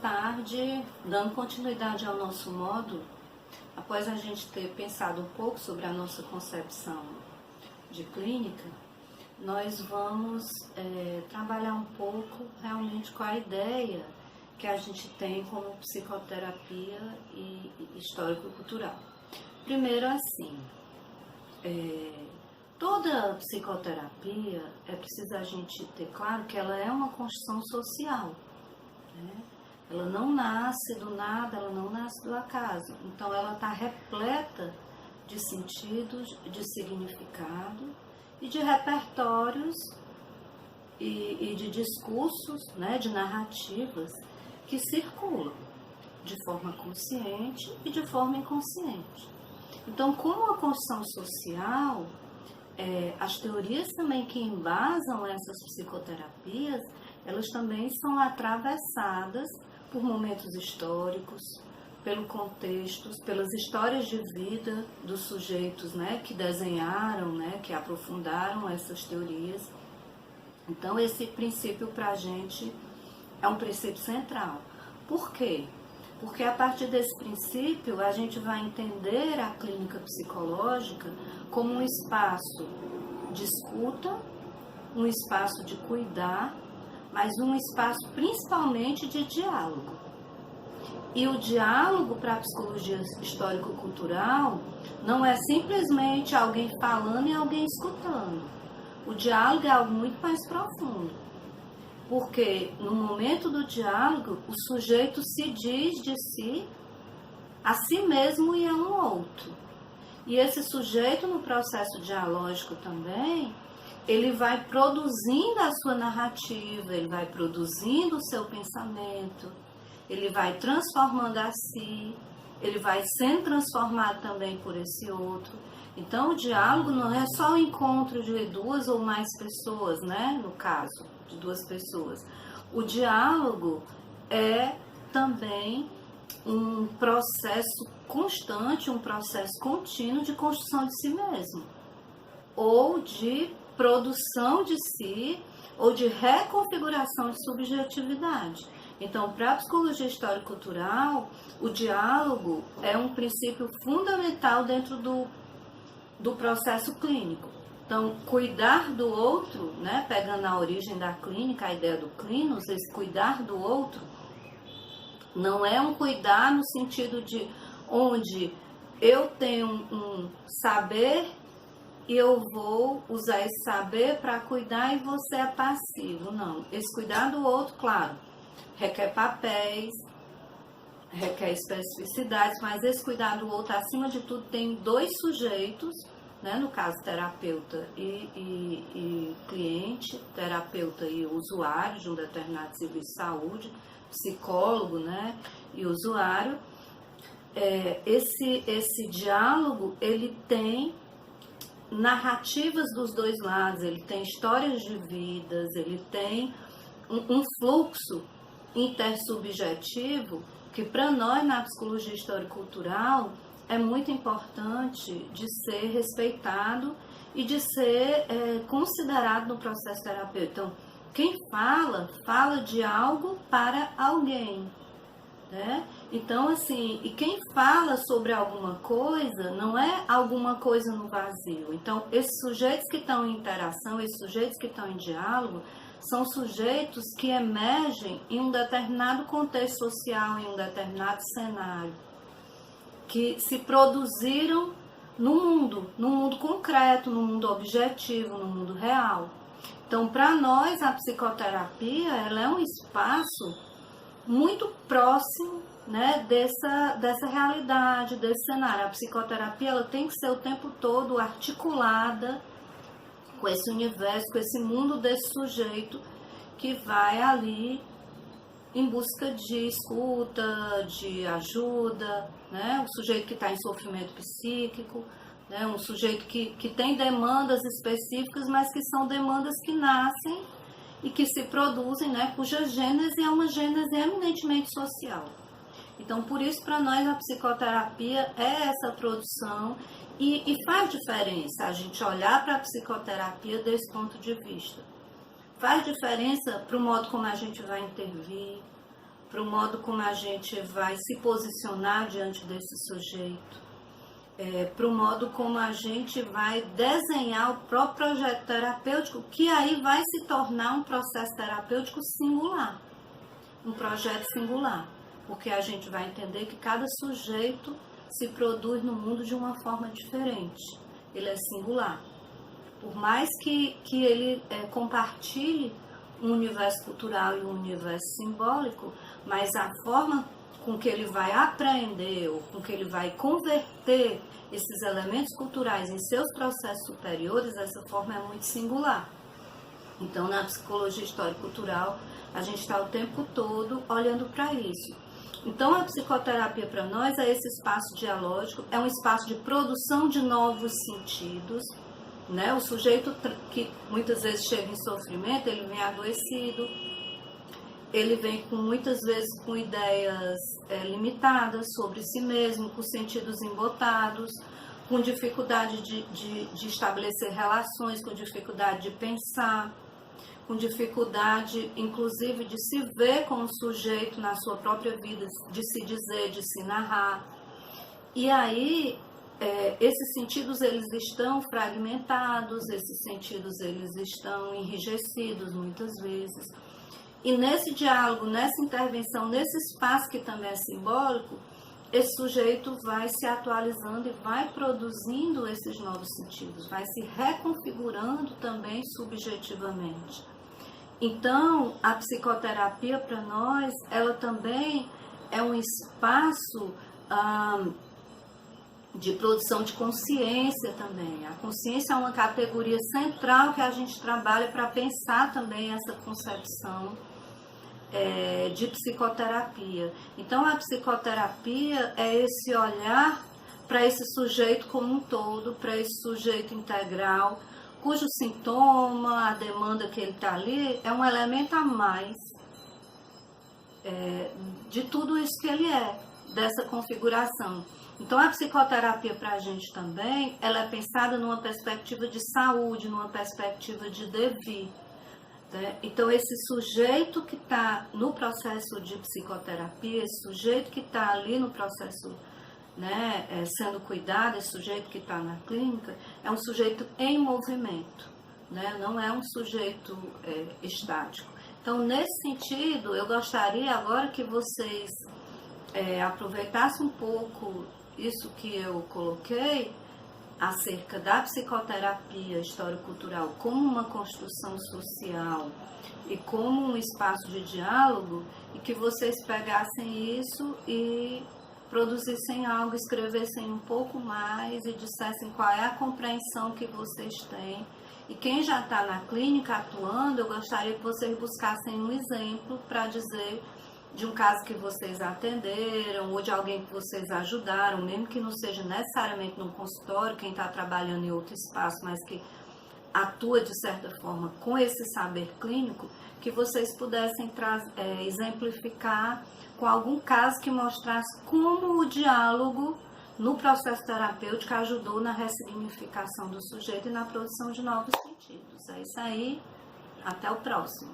tarde, dando continuidade ao nosso módulo, após a gente ter pensado um pouco sobre a nossa concepção de clínica, nós vamos trabalhar um pouco realmente com a ideia que a gente tem como psicoterapia e histórico-cultural. Primeiro, assim, toda psicoterapia é preciso a gente ter claro que ela é uma construção social, né? Ela não nasce do nada, ela não nasce do acaso. Então, ela está repleta de sentidos, de significado e de repertórios e de discursos, né, de narrativas que circulam de forma consciente e de forma inconsciente. Então, como a construção social, as teorias também que embasam essas psicoterapias, elas também são atravessadas por momentos históricos, pelo contexto, pelas histórias de vida dos sujeitos, né, que desenharam, né, que aprofundaram essas teorias. Então, esse princípio para a gente é um princípio central. Por quê? Porque a partir desse princípio a gente vai entender a clínica psicológica como um espaço de escuta, um espaço de cuidar, mas um espaço principalmente de diálogo. E o diálogo para a psicologia histórico-cultural não é simplesmente alguém falando e alguém escutando. O diálogo é algo muito mais profundo. Porque no momento do diálogo, o sujeito se diz de si a si mesmo e a um outro. E esse sujeito, no processo dialógico também, ele vai produzindo a sua narrativa, ele vai produzindo o seu pensamento, ele vai transformando a si, ele vai sendo transformado também por esse outro. Então, o diálogo não é só o encontro de duas ou mais pessoas, né? No caso de duas pessoas. O diálogo é também um processo constante, um processo contínuo de construção de si mesmo, ou de produção de si, ou de reconfiguração de subjetividade. Então, para a psicologia histórico-cultural, o diálogo é um princípio fundamental dentro do processo clínico. Então, cuidar do outro, né, pegando a origem da clínica, a ideia do clinos, esse cuidar do outro, não é um cuidar no sentido de onde eu tenho um saber e eu vou usar esse saber para cuidar e você é passivo. Não, esse cuidar do outro, claro, requer papéis, requer especificidades, mas esse cuidar do outro, acima de tudo, tem dois sujeitos, né, no caso terapeuta e cliente, terapeuta e usuário de um determinado serviço de saúde, psicólogo, né, e usuário. Esse diálogo, ele tem narrativas dos dois lados, ele tem histórias de vidas, ele tem um fluxo intersubjetivo que para nós na psicologia histórico-cultural é muito importante de ser respeitado e de ser considerado no processo terapêutico. Então, quem fala de algo para alguém, né? Então, assim, e quem fala sobre alguma coisa não é alguma coisa no vazio. Então, esses sujeitos que estão em interação, esses sujeitos que estão em diálogo, são sujeitos que emergem em um determinado contexto social, em um determinado cenário, que se produziram no mundo concreto, no mundo objetivo, no mundo real. Então, para nós, a psicoterapia, ela é um espaço muito próximo, né, dessa realidade, desse cenário. A psicoterapia, ela tem que ser o tempo todo articulada com esse universo, com esse mundo desse sujeito que vai ali em busca de escuta, de ajuda, né? Um sujeito que está em sofrimento psíquico, né? Um sujeito que tem demandas específicas, mas que são demandas que nascem e que se produzem, né? Cuja gênese é uma gênese eminentemente social. Então, por isso, para nós, a psicoterapia é essa produção e faz diferença a gente olhar para a psicoterapia desse ponto de vista. Faz diferença para o modo como a gente vai intervir, para o modo como a gente vai se posicionar diante desse sujeito, para o modo como a gente vai desenhar o próprio projeto terapêutico, que aí vai se tornar um processo terapêutico singular, um projeto singular, porque a gente vai entender que cada sujeito se produz no mundo de uma forma diferente, ele é singular. Por mais que ele compartilhe um universo cultural e um universo simbólico, mas a forma com que ele vai aprender ou com que ele vai converter esses elementos culturais em seus processos superiores, essa forma é muito singular. Então, na psicologia histórico-cultural, a gente está o tempo todo olhando para isso. Então, a psicoterapia para nós é esse espaço dialógico, é um espaço de produção de novos sentidos, né? O sujeito que muitas vezes chega em sofrimento, ele vem adoecido, ele vem muitas vezes com ideias limitadas sobre si mesmo, com sentidos embotados, com dificuldade de estabelecer relações, com dificuldade de pensar, com dificuldade, inclusive, de se ver como sujeito na sua própria vida, de se dizer, de se narrar. E aí, esses sentidos, eles estão fragmentados, esses sentidos, eles estão enrijecidos, muitas vezes. E nesse diálogo, nessa intervenção, nesse espaço que também é simbólico, esse sujeito vai se atualizando e vai produzindo esses novos sentidos, vai se reconfigurando também subjetivamente. Então, a psicoterapia para nós, ela também é um espaço de produção de consciência também. A consciência é uma categoria central que a gente trabalha para pensar também essa concepção de psicoterapia. Então, a psicoterapia é esse olhar para esse sujeito como um todo, para esse sujeito integral, cujo sintoma, a demanda que ele está ali, é um elemento a mais de tudo isso que ele é, dessa configuração. Então, a psicoterapia para a gente também, ela é pensada numa perspectiva de saúde, numa perspectiva de devir. Né? Então, esse sujeito que está no processo de psicoterapia, esse sujeito que está ali no processo, né, sendo cuidado, esse sujeito que está na clínica, é um sujeito em movimento, né? Não é um sujeito estático. Então, nesse sentido, eu gostaria agora que vocês aproveitassem um pouco isso que eu coloquei acerca da psicoterapia histórico-cultural como uma construção social e como um espaço de diálogo, e que vocês pegassem isso e produzissem algo, escrevessem um pouco mais e dissessem qual é a compreensão que vocês têm. E quem já está na clínica atuando, eu gostaria que vocês buscassem um exemplo para dizer de um caso que vocês atenderam ou de alguém que vocês ajudaram, mesmo que não seja necessariamente num consultório, quem está trabalhando em outro espaço, mas que atua de certa forma com esse saber clínico, que vocês pudessem exemplificar com algum caso que mostrasse como o diálogo no processo terapêutico ajudou na ressignificação do sujeito e na produção de novos sentidos. É isso aí, até o próximo.